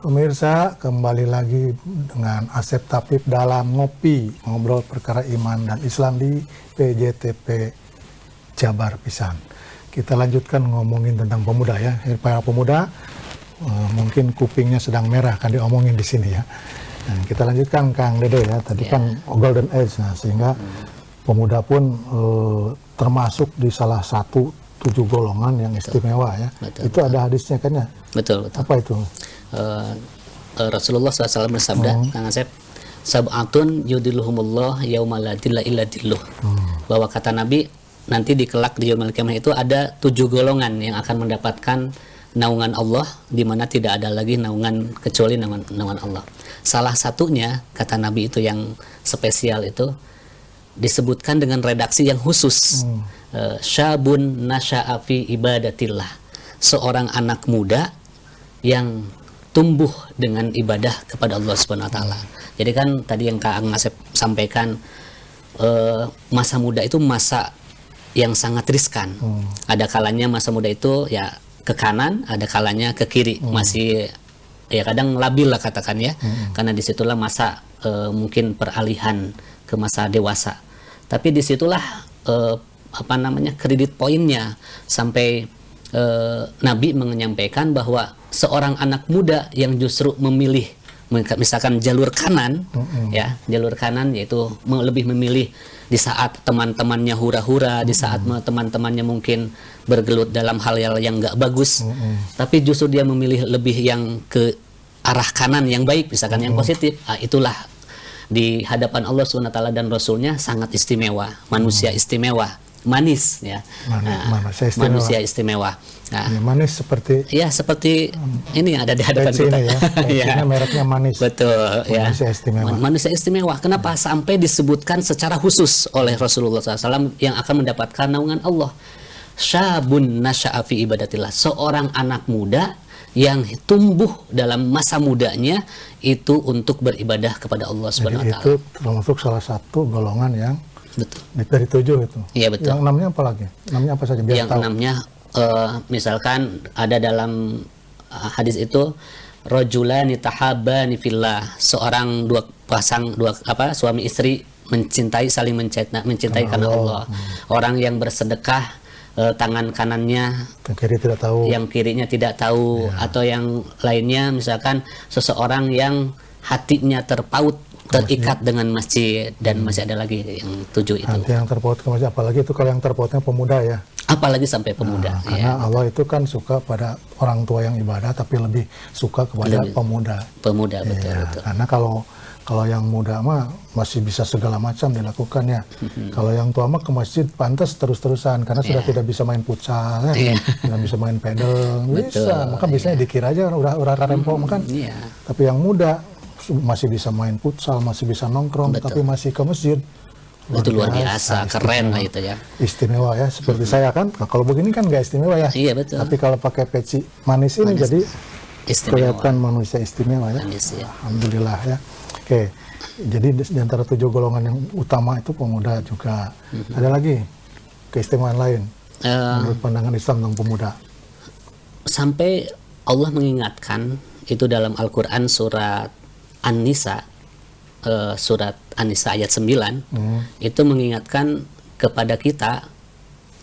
Pemirsa, kembali lagi dengan Asep Tapip dalam ngobrol perkara iman dan Islam di PJTP Jabar Pisan. Kita lanjutkan ngomongin tentang pemuda ya. Para pemuda mungkin kupingnya sedang merah kan diomongin di sini ya. Dan kita lanjutkan Kang Dede ya. Tadi kan Golden Age, nah, sehingga pemuda pun termasuk di salah satu 7 golongan yang istimewa ya. Betul, itu ada hadisnya kan ya? Betul. Apa itu? Rasulullah SAW bersabda, Kang Asep, sab'atun yudilluhumullah yauma la dilla illa dilluh. Bahwa kata Nabi, nanti di kelak di yaumul kiamah itu ada 7 golongan yang akan mendapatkan naungan Allah, di mana tidak ada lagi naungan kecuali naungan Allah. Salah satunya, kata Nabi itu yang spesial itu, disebutkan dengan redaksi yang khusus. Syabun nasya'a fi ibadatillah. Seorang anak muda yang tumbuh dengan ibadah kepada Allah Subhanahu wa taala. Jadi kan tadi yang Kang Asep sampaikan, masa muda itu masa yang sangat riskan. Ada kalanya masa muda itu ya ke kanan, ada kalanya ke kiri. Masih ya kadang labil lah katakan ya. Karena disitulah masa mungkin peralihan ke masa dewasa. Tapi disitulah kredit poinnya sampai Nabi menyampaikan bahwa seorang anak muda yang justru memilih misalkan jalur kanan, ya jalur kanan, yaitu lebih memilih di saat teman-temannya hura-hura, di saat teman-temannya mungkin bergelut dalam hal yang nggak bagus, tapi justru dia memilih lebih yang ke arah kanan yang baik, misalkan yang positif. Nah, itulah di hadapan Allah SWT dan Rasulnya sangat istimewa, manusia istimewa, manis ya, manusia istimewa. Nah, ya, manis seperti ini ada di hadapan kita ya. Mereknya manis. Betul ya. Manusia istimewa. Manusia istimewa. Kenapa sampai disebutkan secara khusus oleh Rasulullah SAW yang akan mendapatkan naungan Allah? Syabun nasya'a fi ibadatillah. Seorang anak muda yang tumbuh dalam masa mudanya itu untuk beribadah kepada Allah Subhanahu wa taala. Itu termasuk salah satu golongan yang dari 7 itu. Iya, betul. Yang 6-nya apa lagi? 6-nya apa saja biar yang tahu. 6-nya misalkan ada dalam hadis itu, rajulani tahabbani fillah, seorang suami istri saling mencintai karena Allah. Orang yang bersedekah, tangan kanannya yang kirinya tidak tahu, atau yang lainnya misalkan seseorang yang hatinya terpaut terikat dengan masjid, dan masih ada lagi yang 7 itu. Nanti yang terpaut ke masjid, apalagi itu kalau yang terpautnya pemuda ya. Apalagi sampai pemuda. Karena Allah itu kan suka pada orang tua yang ibadah, tapi lebih suka kepada pemuda. Pemuda, betul. Karena kalau yang muda mah masih bisa segala macam dilakukan ya. Kalau yang tua mah ke masjid pantas terus-terusan karena sudah tidak bisa main futsal ya. Tidak bisa main pedal, bisa. Maka biasanya dikira aja udah rempo makan. Tapi yang muda masih bisa main futsal, masih bisa nongkrong, tapi masih ke masjid. Itu luar biasa, keren lah itu ya. Istimewa ya, seperti saya kan. Kalau begini kan nggak istimewa ya. Iya, betul. Tapi kalau pakai peci manis ini jadi istimewa. Kelihatan manusia istimewa ya. Alhamdulillah ya. Oke, jadi di antara 7 golongan yang utama itu pemuda juga. Ada lagi keistimewaan lain menurut pandangan Islam tentang pemuda? Sampai Allah mengingatkan itu dalam Al-Quran surat An-Nisa, surat An-Nisa ayat 9, itu mengingatkan kepada kita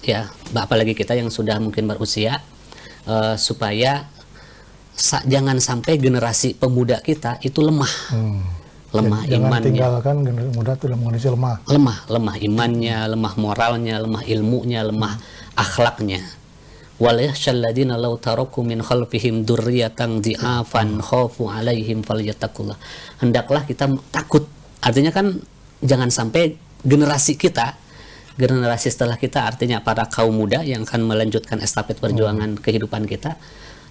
ya, apalagi kita yang sudah mungkin berusia, supaya jangan sampai generasi pemuda kita itu lemah imannya. Jangan tinggalkan generasi muda itu dalam kondisi lemah imannya, lemah moralnya, lemah ilmunya, lemah akhlaknya. Wal yakhshal ladzina law taraku min khalfihim dzurriyyatan dhi'afan khafu 'alaihim falyattaqullah. Hendaklah kita takut. Artinya kan jangan sampai generasi setelah kita, artinya para kaum muda yang akan melanjutkan estafet perjuangan kehidupan kita,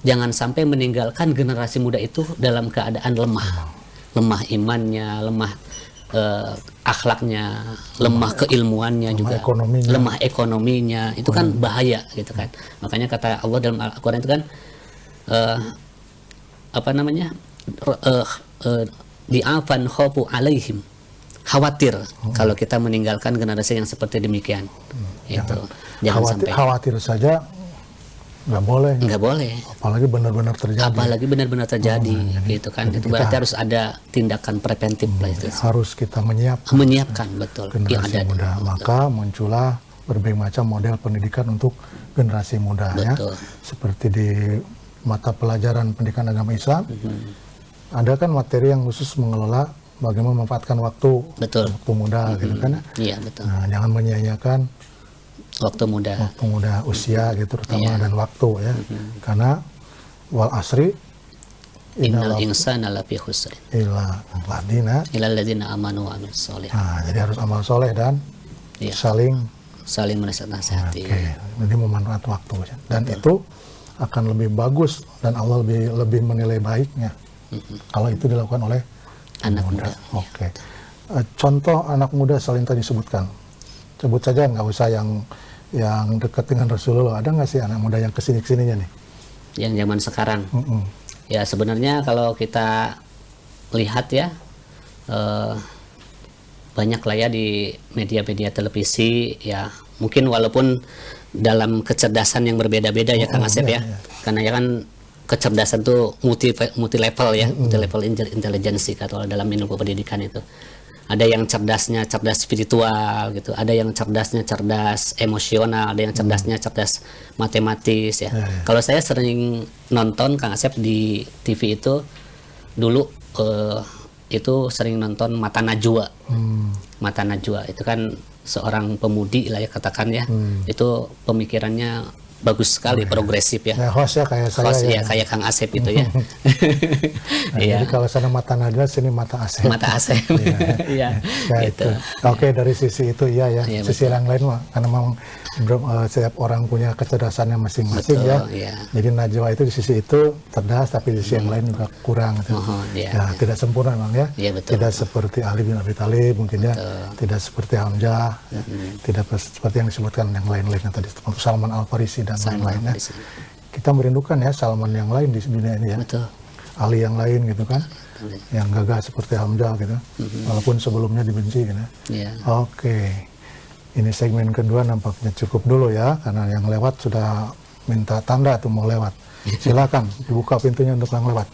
jangan sampai meninggalkan generasi muda itu dalam keadaan lemah imannya, lemah akhlaknya, lemah keilmuannya, juga lemah ekonominya. Itu kan bahaya gitu kan. Makanya kata Allah dalam Al-Quran itu kan di'afan khafu alaihim, khawatir kalau kita meninggalkan generasi yang seperti demikian. Itu jangan sampai khawatir saja nggak boleh. nggak boleh. Apalagi benar-benar terjadi. Apalagi benar-benar terjadi, gitu kan. jadi Itu berarti harus ada tindakan preventif lah itu. Harus kita Menyiapkan betul yang generasi ada. muda. Maka muncullah berbagai macam model pendidikan untuk generasi muda ya. Betul. Seperti di mata pelajaran pendidikan agama Islam, ada kan materi yang khusus mengelola bagaimana memanfaatkan waktu, Betul. waktu muda gitu kan ya. Iya betul. Nah, jangan menyia-nyiakan Waktu muda. waktu muda, usia gitu terutama Iya. dan waktu ya. Karena wal asri Innal insana lafi khusrin ila ladina. illal ladzina amanu wa amilus sholihat. Nah, jadi harus amal soleh dan Iya. saling menasihati. oke, jadi memanfaat waktu dan itu akan lebih bagus dan Allah lebih menilai baiknya kalau itu dilakukan oleh Anak muda. Oke. Contoh anak muda saling tadi disebutkan. Sebut saja, nggak usah yang dekat dengan Rasulullah. Ada nggak sih anak muda yang kesini-kesininya nih? Yang zaman sekarang. Ya sebenarnya kalau kita lihat ya, banyak lah ya di media-media televisi ya, mungkin walaupun dalam kecerdasan yang berbeda-beda ya Kang Asep ya. Karena ya kan kecerdasan tuh multi level ya, multi level intelligensi kalau dalam ilmu pendidikan itu. Ada yang cerdasnya cerdas spiritual gitu, ada yang cerdasnya cerdas emosional, ada yang cerdasnya cerdas matematis ya. Kalau saya sering nonton Kang Asep di TV itu dulu itu sering nonton Mata Najwa. Mata Najwa itu kan seorang pemudi lah ya katakan ya. Itu pemikirannya bagus sekali, progresif ya. Ya, host ya kayak saya Host ya. ya kayak Kang Asep itu ya. Nah, jadi kalau sana Mata Najwa, sini Mata Asep. Mata Asep. Iya. Ya, Gitu. itu. Oke, dari sisi itu iya ya. Iya, Sisi yang lain mah karena memang setiap orang punya kecerdasannya masing-masing Betul, ya. iya. Jadi Najwa itu di sisi itu cerdas, tapi di sisi yang lain juga kurang. Gitu. Iya, Ya, tidak sempurna memang ya. Iya, betul. Tidak seperti Ali bin Abi Thalib mungkin ya. Tidak seperti Hamzah. Ya. Tidak seperti yang disebutkan yang lain-lainnya tadi. Seperti Salman Al Farisi dan lain-lainnya. Kita merindukan ya Salman yang lain di dunia ini ya. Betul. Ali yang lain gitu kan. Yang gagah seperti Hamzah gitu. Walaupun sebelumnya dibenci gitu. Iya. Oke. Ini segmen kedua nampaknya cukup dulu ya, karena yang lewat sudah minta tanda tuh mau lewat. Silakan dibuka pintunya untuk yang lewat.